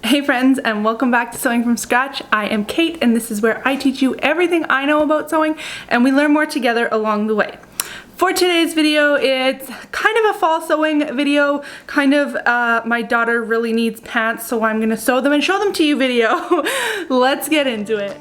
Hey friends, and welcome back to Sewing from Scratch. I am Kate, and this is where I teach you everything I know about sewing, and we learn more together along the way. For today's video, it's kind of a fall sewing video, my daughter really needs pants, so I'm gonna sew them and show them to you video. Let's get into it.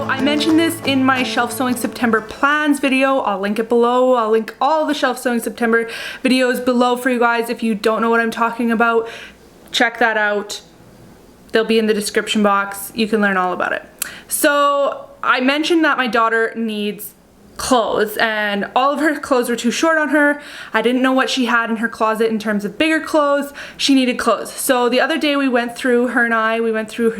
I mentioned this in my Shelf Sewing September plans video. I'll link it below. I'll link all the Shelf Sewing September videos below for you guys. If you don't know what I'm talking about, check that out. They'll be in the description box. You can learn all about it. So I mentioned that my daughter needs clothes, and all of her clothes were too short on her. I didn't know what she had in her closet in terms of bigger clothes. She needed clothes. So the other day we went through her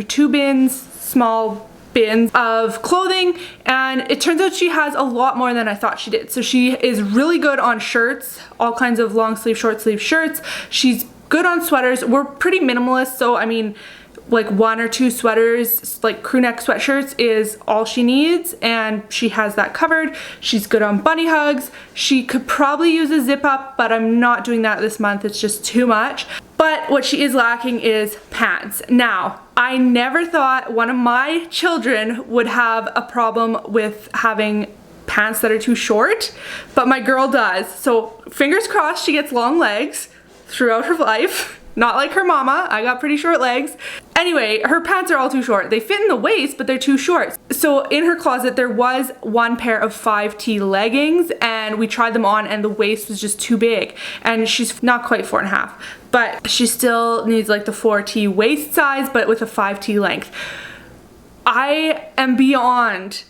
2 bins, small bins of clothing, and it turns out she has a lot more than I thought she did. So she is really good on shirts, all kinds of long sleeve, short sleeve shirts. She's good on sweaters. We're pretty minimalist, so I mean, like 1 or 2 sweaters, like crew neck sweatshirts is all she needs, and she has that covered. She's good on bunny hugs. She could probably use a zip up, but I'm not doing that this month. It's just too much. But what she is lacking is pants. Now, I never thought one of my children would have a problem with having pants that are too short, but my girl does. So fingers crossed she gets long legs throughout her life. Not like her mama. I got pretty short legs. Anyway, her pants are all too short. They fit in the waist, but they're too short. So in her closet, there was 1 pair of 5T leggings, and we tried them on, and the waist was just too big. And she's not quite 4.5, but she still needs like the 4T waist size, but with a 5T length. I am beyond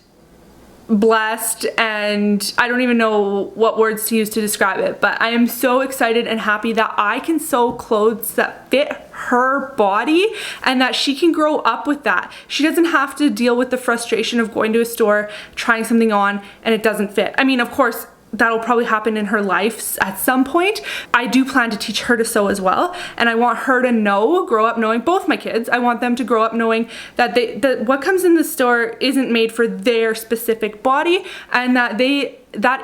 blessed, and I don't even know what words to use to describe it, but I am so excited and happy that I can sew clothes that fit her body and that she can grow up with that. She doesn't have to deal with the frustration of going to a store, trying something on, and it doesn't fit. I mean, of course, that'll probably happen in her life at some point. I do plan to teach her to sew as well, and I want her to grow up knowing, both my kids, I want them to grow up knowing that what comes in the store isn't made for their specific body, and that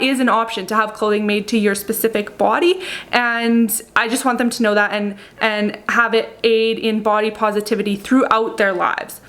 is an option to have clothing made to your specific body. And I just want them to know that and have it aid in body positivity throughout their lives.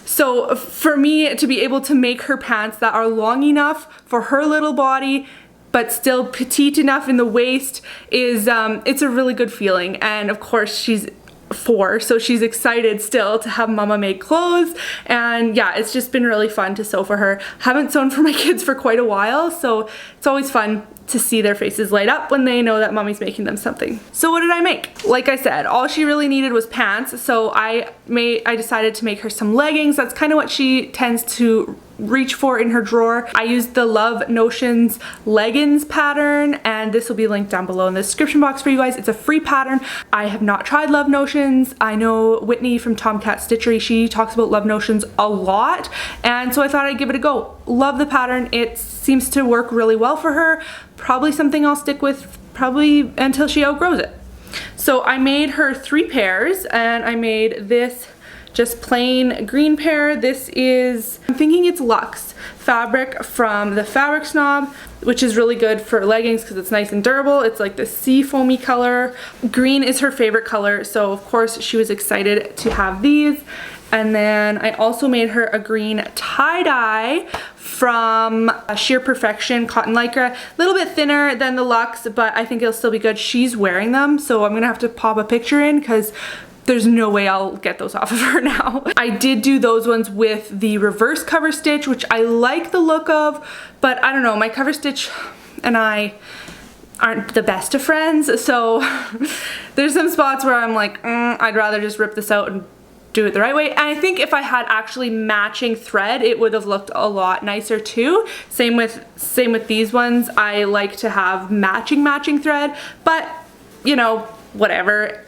So for me to be able to make her pants that are long enough for her little body but still petite enough in the waist is it's a really good feeling. And of course she's 4, so she's excited still to have mama make clothes, and yeah, it's just been really fun to sew for her. Haven't sewn for my kids for quite a while, so it's always fun to see their faces light up when they know that mommy's making them something. So what did I make? Like I said, all she really needed was pants, so I decided to make her some leggings. That's kind of what she tends to reach for in her drawer. I used the Love Notions Leggings pattern, and this will be linked down below in the description box for you guys. It's a free pattern. I have not tried Love Notions. I know Whitney from Tomcat Stitchery, she talks about Love Notions a lot, and so I thought I'd give it a go. Love the pattern. It seems to work really well for her. Probably something I'll stick with probably until she outgrows it. So I made her 3 pairs, and I made this just plain green pair. This is, I'm thinking it's Luxe fabric from the Fabric Snob, which is really good for leggings because it's nice and durable. It's like the sea foamy color. Green is her favorite color, so of course she was excited to have these. And then I also made her a green tie-dye from Sheer Perfection Cotton Lycra. A little bit thinner than the Luxe, but I think it'll still be good. She's wearing them, so I'm gonna have to pop a picture in because there's no way I'll get those off of her now. I did do those ones with the reverse cover stitch, which I like the look of, but I don't know, my cover stitch and I aren't the best of friends, so there's some spots where I'm like, I'd rather just rip this out and do it the right way. And I think if I had actually matching thread, it would have looked a lot nicer too. Same with these ones. I like to have matching thread, but you know, whatever.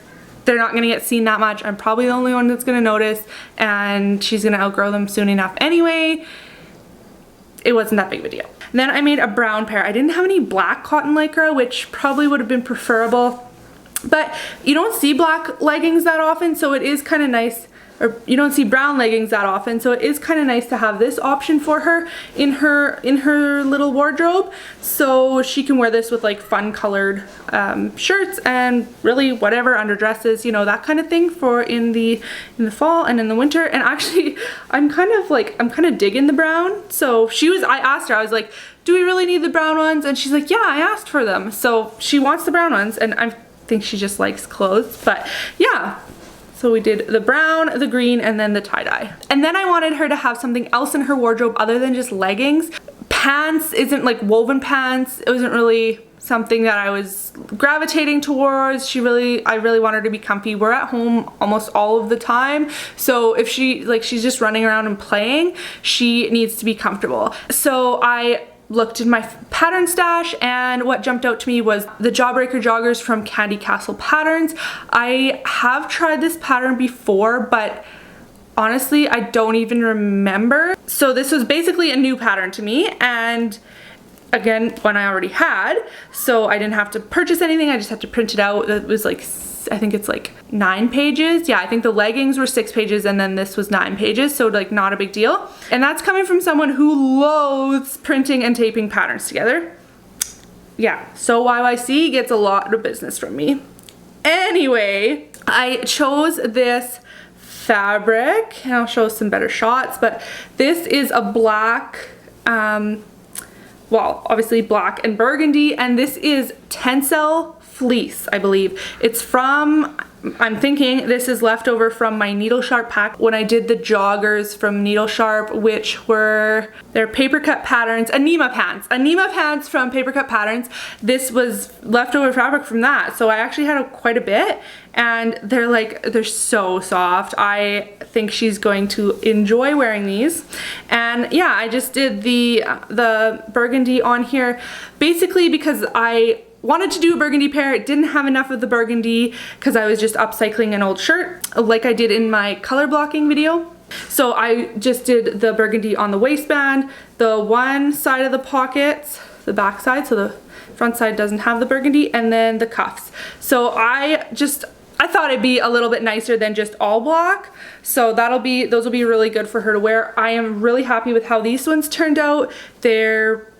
They're not gonna get seen that much. I'm probably the only one that's gonna notice, and she's gonna outgrow them soon enough anyway. It wasn't that big of a deal. And then I made a brown pair. I didn't have any black cotton lycra, which probably would have been preferable, But you don't see black leggings that often, so it is kind of nice, or you don't see brown leggings that often, so it is kind of nice to have this option for her in her little wardrobe, so she can wear this with like fun colored shirts and really whatever, underdresses, you know, that kind of thing for in the fall and in the winter. And actually I'm kind of digging the brown. So I asked her, I was like, do we really need the brown ones? And she's like, yeah, I asked for them. So she wants the brown ones, and I think she just likes clothes. But yeah, so we did the brown, the green, and then the tie-dye. And then I wanted her to have something else in her wardrobe other than just leggings. Pants isn't like woven pants. It wasn't really something that I was gravitating towards. I really want her to be comfy. We're at home almost all of the time. So if she's just running around and playing, she needs to be comfortable. So I looked in my pattern stash, and what jumped out to me was the Jawbreaker joggers from Candy Castle Patterns. I have tried this pattern before, but honestly I don't even remember. So this was basically a new pattern to me, and again, one I already had, so I didn't have to purchase anything. I just had to print it out. It was like, I think it's like 9 pages. Yeah, I think the leggings were 6 pages and then this was 9 pages, so like not a big deal. And that's coming from someone who loathes printing and taping patterns together. Yeah, sewyyc gets a lot of business from me. Anyway, I chose this fabric, and I'll show some better shots, but this is a black, well, obviously black and burgundy, and this is Tencel Fleece, I believe. It's from, I'm thinking this is leftover from my Needle Sharp pack when I did the joggers from Needle Sharp, which were their paper cut patterns, Anima pants from Paper Cut Patterns. This was leftover fabric from that, so I actually had quite a bit, and they're so soft. I think she's going to enjoy wearing these. And yeah, I just did the burgundy on here basically because I wanted to do a burgundy pair. It didn't have enough of the burgundy because I was just upcycling an old shirt like I did in my color blocking video. So I just did the burgundy on the waistband, the one side of the pockets, the back side, so the front side doesn't have the burgundy, and then the cuffs. So I thought it'd be a little bit nicer than just all black. So those will be really good for her to wear. I am really happy with how these ones turned out. They're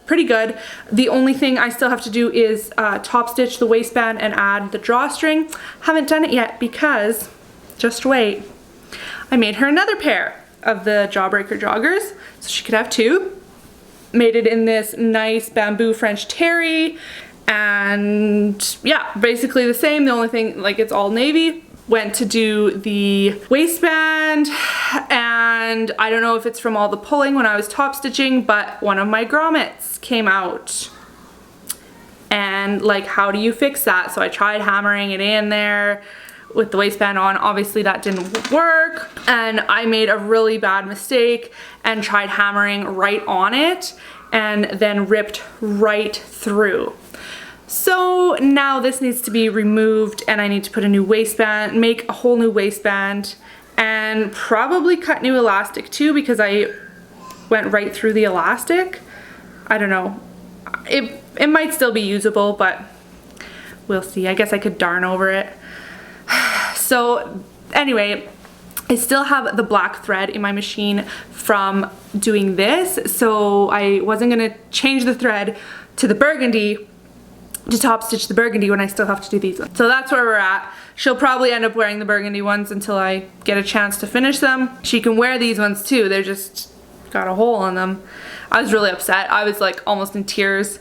pretty good. The only thing I still have to do is top stitch the waistband and add the drawstring. Haven't done it yet because, just wait, I made her another pair of the Jawbreaker joggers so she could have 2. Made it in this nice bamboo French terry, and yeah, basically the same. The only thing, like, it's all navy. Went to do the waistband, and I don't know if it's from all the pulling when I was top stitching, but one of my grommets came out. And like, how do you fix that? So I tried hammering it in there with the waistband on. Obviously that didn't work, and I made a really bad mistake and tried hammering right on it and then ripped right through. So now this needs to be removed, and I need to put a new waistband, make a whole new waistband, and probably cut new elastic too, because I went right through the elastic. I don't know. It might still be usable, but we'll see. I guess I could darn over it. So anyway, I still have the black thread in my machine from doing this, so I wasn't gonna change the thread to the burgundy to top stitch the burgundy when I still have to do these ones. So that's where we're at. She'll probably end up wearing the burgundy ones until I get a chance to finish them. She can wear these ones too. They're just got a hole in them. I was really upset. I was like almost in tears.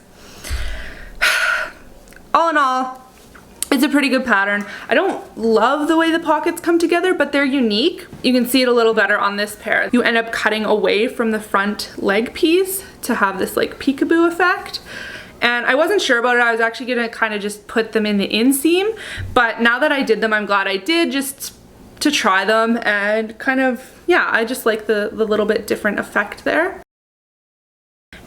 All in all, it's a pretty good pattern. I don't love the way the pockets come together, but they're unique. You can see it a little better on this pair. You end up cutting away from the front leg piece to have this like peekaboo effect. And I wasn't sure about it. I was actually gonna kind of just put them in the inseam, but now that I did them, I'm glad I did, just to try them, and kind of, yeah, I just like the little bit different effect there.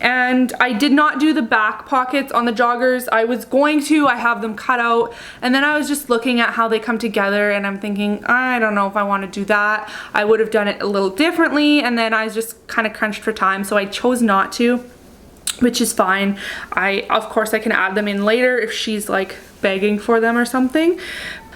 And I did not do the back pockets on the joggers. I was going to, I have them cut out, and then I was just looking at how they come together, and I'm thinking, I don't know if I want to do that. I would have done it a little differently, and then I was just kind of crunched for time, so I chose not to. which is fine. Of course I can add them in later if she's like begging for them or something.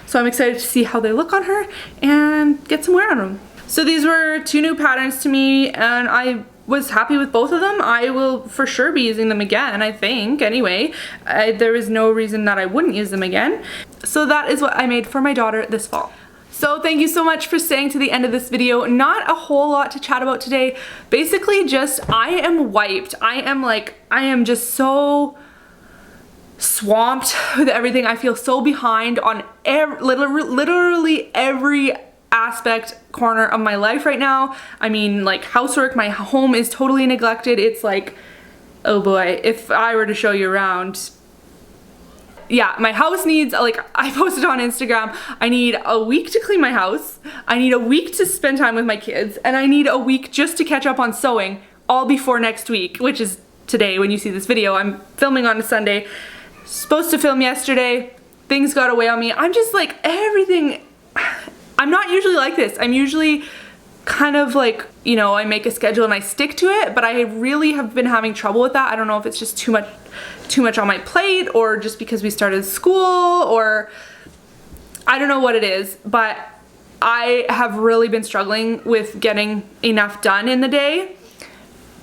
So I'm excited to see how they look on her and get some wear on them. So these were 2 new patterns to me, and I was happy with both of them. I will for sure be using them again, I think, anyway. There is no reason that I wouldn't use them again. So that is what I made for my daughter this fall. So thank you so much for staying to the end of this video. Not a whole lot to chat about today. Basically just, I am wiped. I am just so swamped with everything. I feel so behind on literally every aspect corner of my life right now. I mean, like housework, my home is totally neglected. It's like, oh boy, if I were to show you around. Yeah, my house needs, like I posted on Instagram, I need a week to clean my house, I need a week to spend time with my kids, and I need a week just to catch up on sewing, all before next week, which is today when you see this video. I'm filming on a Sunday, supposed to film yesterday, things got away on me. I'm just like, everything, I'm not usually like this. I'm usually kind of like, you know, I make a schedule and I stick to it, but I really have been having trouble with that. I don't know if it's just too much on my plate, or just because we started school, or I don't know what it is, but I have really been struggling with getting enough done in the day.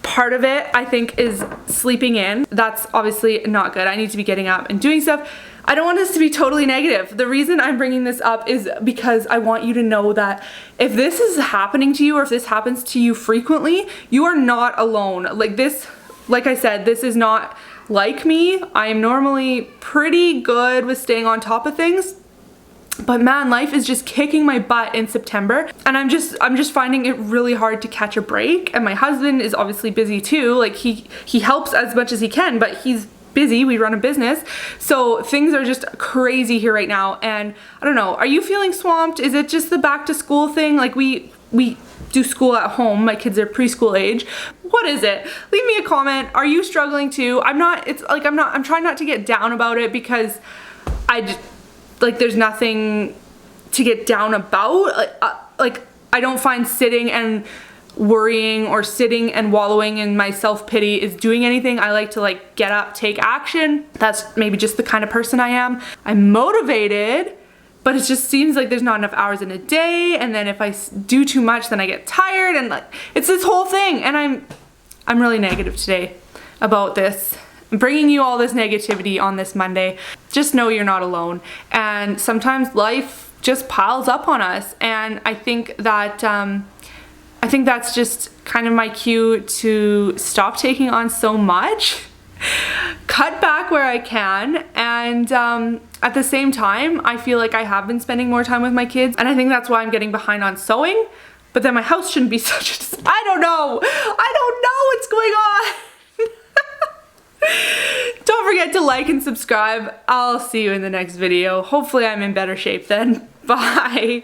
Part of it, I think, is sleeping in. That's obviously not good. I need to be getting up and doing stuff. I don't want this to be totally negative. The reason I'm bringing this up is because I want you to know that if this is happening to you, or if this happens to you frequently, you are not alone. Like this, like I said, this is not like me. I am normally pretty good with staying on top of things, but man, life is just kicking my butt in September, and I'm just finding it really hard to catch a break. And my husband is obviously busy too. Like he helps as much as he can, but he's busy. We run a business, so things are just crazy here right now. And I don't know, are you feeling swamped? Is it just the back to school thing? Like we do school at home. My kids are preschool age. What is it? Leave me a comment. Are you struggling too? I'm trying not to get down about it, because there's nothing to get down about. Like I don't find sitting and worrying or sitting and wallowing in my self-pity is doing anything. I like to like get up, take action. That's maybe just the kind of person I am. I'm motivated, but it just seems like there's not enough hours in a day, and then if I do too much, then I get tired, and like it's this whole thing. And I'm really negative today about this. I'm bringing you all this negativity on this Monday. Just know you're not alone, and sometimes life just piles up on us, and I think that's just kind of my cue to stop taking on so much, cut back where I can, and at the same time, I feel like I have been spending more time with my kids, and I think that's why I'm getting behind on sewing. But then my house shouldn't be such a... I don't know what's going on. Don't forget to like and subscribe. I'll see you in the next video. Hopefully I'm in better shape then. Bye.